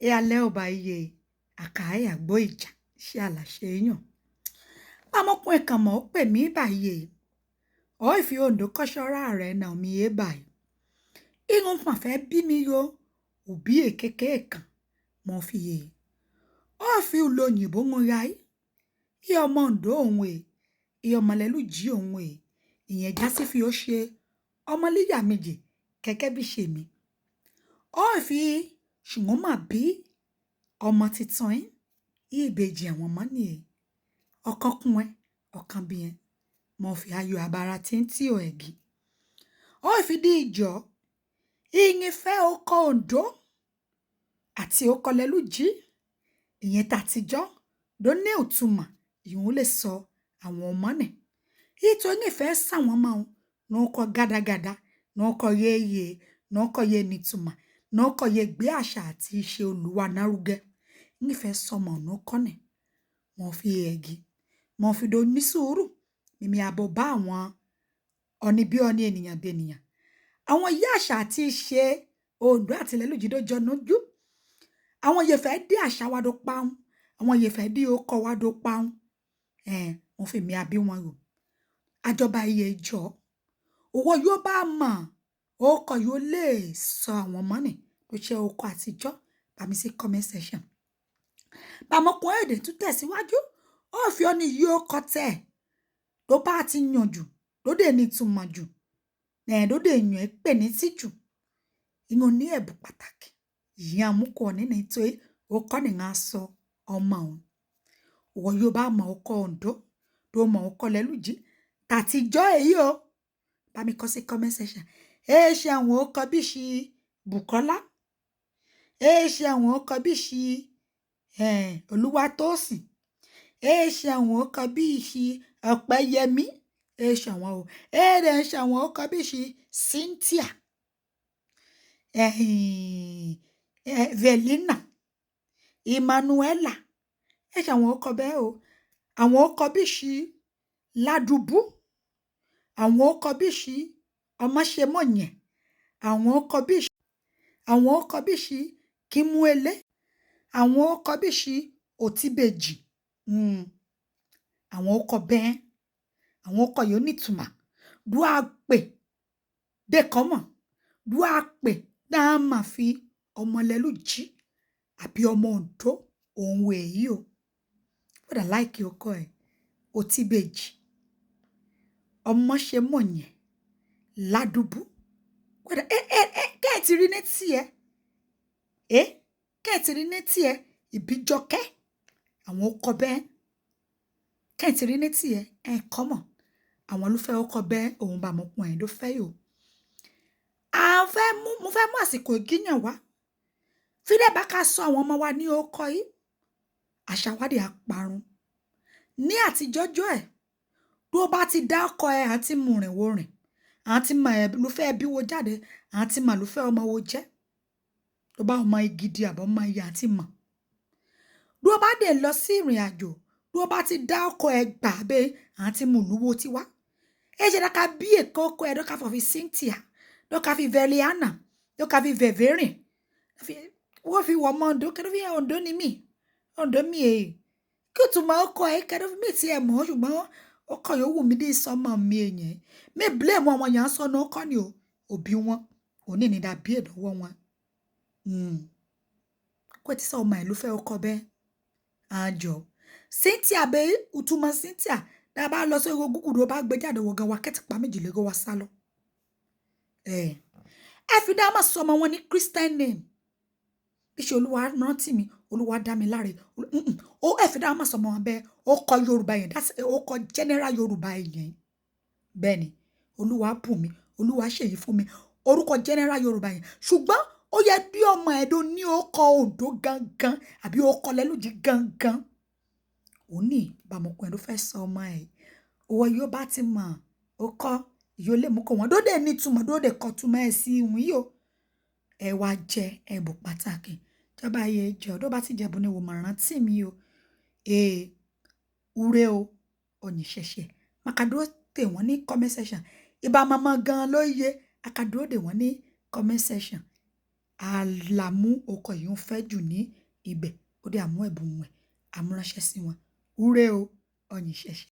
E alẹ́ ọba iye àkàáyà gbọ́ ìjà ṣe àlàṣe èèyàn. Ọmọkùnrin kan mọ̀ ó pè mí báyìí. Ó fi Ondo kọ́ṣọ́rá rẹ̀ nà mí yé báyìí. Irun kan fẹ́ bí mi yo òbí èkékèé kan mọ̀ fi yè. Ó fi olóyìnbó ń ra yìí. Iye ọmọ Ondo òun iye ọmọlẹ́lú jí òun ìyẹn já sí fi ó ṣe ọmọlíyà méjì gẹ́gẹ́ bí ṣe mi. Ó fi ṣùgbọ́n mà bí ọmọ titun yín ìbejì àwọn ọmọ nìyẹn. Ọ̀kan kún ẹ, ọ̀kan bí ẹ. Mo fi ayọ̀ àbára tí ń tí ò ẹ̀gì. Ó fi dí ìjọ ìyìn fẹ́ ọkọ̀ Ondo àti ọkọ̀ lẹ́lú jí. Ìyẹn tàtijọ́ ló ní òtúmọ̀ ìhun lè sọ àwọn ọmọ nì. Ìtò ìfẹ́ sàwọn ọmọ òun ní ọkọ̀ gádagàda, ní ọkọ̀ yeye, ní ọkọ̀ yẹ nìtúmọ̀, ní ọkọ̀ yẹ gbé àṣà àti ìṣe Olúwa nárugẹ. Ìfẹ́ sọmọ ní ọkọ̀ nì. Mo fi ẹ̀gì. Mo fi do ní sùúrù. Mímí àbọ̀ bá àwọn ọ̀ní bí ọ̀ní ènìyàn bí ènìyàn. Àwọn ìyá àṣà àti ìṣe Ondo àti lẹ́lú jí dójọ́ nójú. Àwọn yẹ̀fẹ́ dí àṣà wa dó paun. Àwọn yẹ̀fẹ́ dí ọkọ̀ wa dó paun. Mo fi mi àbí wọn rò. Àjọba iye jọ. Owó yóò bá mọ̀. Ọkọ̀ yóò lè sọ àwọn ọmọ nì. Tó ṣe ọkọ̀ àtijọ́. Bá mi sí comment section. Bàmọ́kùn èdè tún tẹ̀síwájú. Ó fi ọ́ní yí ọkọ̀ tẹ̀. Tó bá ti yàn jù. Lóde ní túmọ̀ jù. Lóde èèyàn ẹ pè ní sí jù. Ìyẹn ní ẹ̀bù pàtàkì. Ìyẹn àmúkọ̀ ní nítorí ọkọ̀ ní ń sọ ọmọ òun. Owó yóò bá mọ̀ ọkọ̀ Ondo. Tó mọ̀ ọkọ̀ lẹ́lú jí. Tàtijọ́ èyí o. Bá mi kọ sí comment section. Ṣe àwọn ọkọ̀ bí ṣi Bùkọ́lá. Ṣe àwọn ọkọ̀ bí ṣi Olúwatósìn. Ṣe àwọn ọkọ̀ bí ṣi Ọpẹ́yẹmí. Ṣe àwọn o. Ṣe àwọn ọkọ̀ bí ṣi Cynthia. Velina. Emmanuela. Ṣe àwọn ọkọ̀ bẹ́ẹ̀ o. Àwọn ọkọ̀ bí ṣi Ládùbú. Àwọn ọkọ̀ bí ṣi Ọmọṣemọ̀yẹ̀. Àwọn ọkọ̀ bí ṣi Kímúẹlẹ́. Àwọn ọkọ̀ bí ṣi Òtíbejì. Àwọn ọkọ̀ bẹ́ẹ̀. Àwọn ọkọ̀ yóò nítumọ̀. Dúà pè. Dẹ́kọ̀mọ̀. Dúà pè. Náà máa fi ọmọ lẹ́lú jí. Àbí ọmọ Ondo. Òun èyí o. What I like ọkọ̀ ẹ̀. Òtíbejì. Ọmọṣemọ̀yẹ̀. Ládùbú. Kẹ́ẹ̀tì rí ní tí ẹ. Kẹ́ẹ̀tì rí ní tí ẹ. Ìbíjọkẹ́. Àwọn ọkọ̀ bẹ́ẹ̀. Kẹ́ẹ̀tì rí ní tí ẹ. Kọ́mọ̀. Àwọn olùfẹ́ ọkọ̀ bẹ́ẹ̀ òun bá mọ̀ pọ̀ ẹ̀ ló fẹ́ yò. Mo fẹ́ mú àsìkò ìgíyàn wá. Fídẹ̀ bá ká sọ àwọn ọmọ wa ní ọkọ̀ yìí. Àṣà wádìí àparun. Ní àtijọ́jọ́ ẹ̀. Bí ó bá ti dá ọkọ̀ ẹ̀ àti mú rìn wo rìn. Àti mọ̀ ẹ̀ ló fẹ́ bí wo jáde. Àti mọ̀ ló fẹ́ ọmọ wo jẹ́. Tó bá ọmọ igidi àbọ̀ ọmọ iye àti mọ̀. Bí ó bá dé lọ sí ìrìn àjò. Bí ó bá ti dá ọkọ̀ ẹ̀ gbà bẹ́ àti mú lúwo ti wá. Ṣe dáká bí èkó ọkọ̀ ẹ̀ dọ́ka fi Cynthia. Dọ́ka fi Veliana. Dọ́ka fi Veverin. Wọ́n fi wọ ọmọ Ondo. Kẹ́dọ́ fi Ondo ni mí. Ondo mi èyí. Kí o tún mọ ọkọ̀ ẹ̀ kẹ́dọ́ fi mí ti ẹ̀ mọ́ ṣùgbọ́n ọkọ̀ yóò wù mí dé sọmọ mi èyàn. Mi blame àwọn yàn sọ ní ọkọ̀ ni o. Òbí wọn. Òní ni dàbí ìdánwò wọn. Kó ti sọ ọmọ ẹ̀ ló fẹ́ ọkọ̀ bẹ́ẹ̀. Àjọ. Cynthia bẹ́ ìtumọ̀ Cynthia. Dá bá lọ sí orí Google ló bá gbé jáde wọ gan wa kẹ́tìpá méjì lè go wa sálọ. Fi dá máa sọ ọmọ wọn ní Christian name. Bí ṣe Olúwa rántí mi, Olúwa dá mi láre. Fi dá máa sọ ọmọ wọn bẹ́ẹ̀. Ó kọ Yorùbá yẹn. Ó kọ general Yorùbá yẹn. Bẹ́ẹ̀ni. Olúwa bù mí. Olúwa ṣe èyí fún mi. Orúkọ general Yorùbá yẹn. Ṣùgbọ́n ó yẹ bí ọmọ ẹ̀dọ́ ní ọkọ̀ Ondo gangan àbí ọkọ̀ lẹ́lú jí gangan. Òní bàmọ̀kùn ẹ̀ ló fẹ́ sọ ọmọ ẹ̀. Owó yóò bá ti mọ̀. Ó kọ́ yóò lè mú kọ wọn. Dóde ní túmọ̀. Dóde kọ túmọ̀ ẹ̀ sí ìwọ̀n yìí o. Ẹ wá jẹ ẹ̀bù pàtàkì. Jọba ayé jọ. Tó bá ti jẹ̀bù ni wò máa rántí mi o. Ure o. Òní ṣẹ̀ṣẹ̀. Màkàdúró tè wọ́n ní comment section. Ìbá mama gan ló yẹ. Àkàdúró dè wọ́n ní comment section. àlàmú ọkọ̀ yìí ń fẹ́ jù ní ibẹ̀ ó dé àmú ẹ̀bùn ẹ̀ àmúránṣẹ́ sí wọn. Úré o, ọ̀yìn ṣẹ̀ṣẹ̀.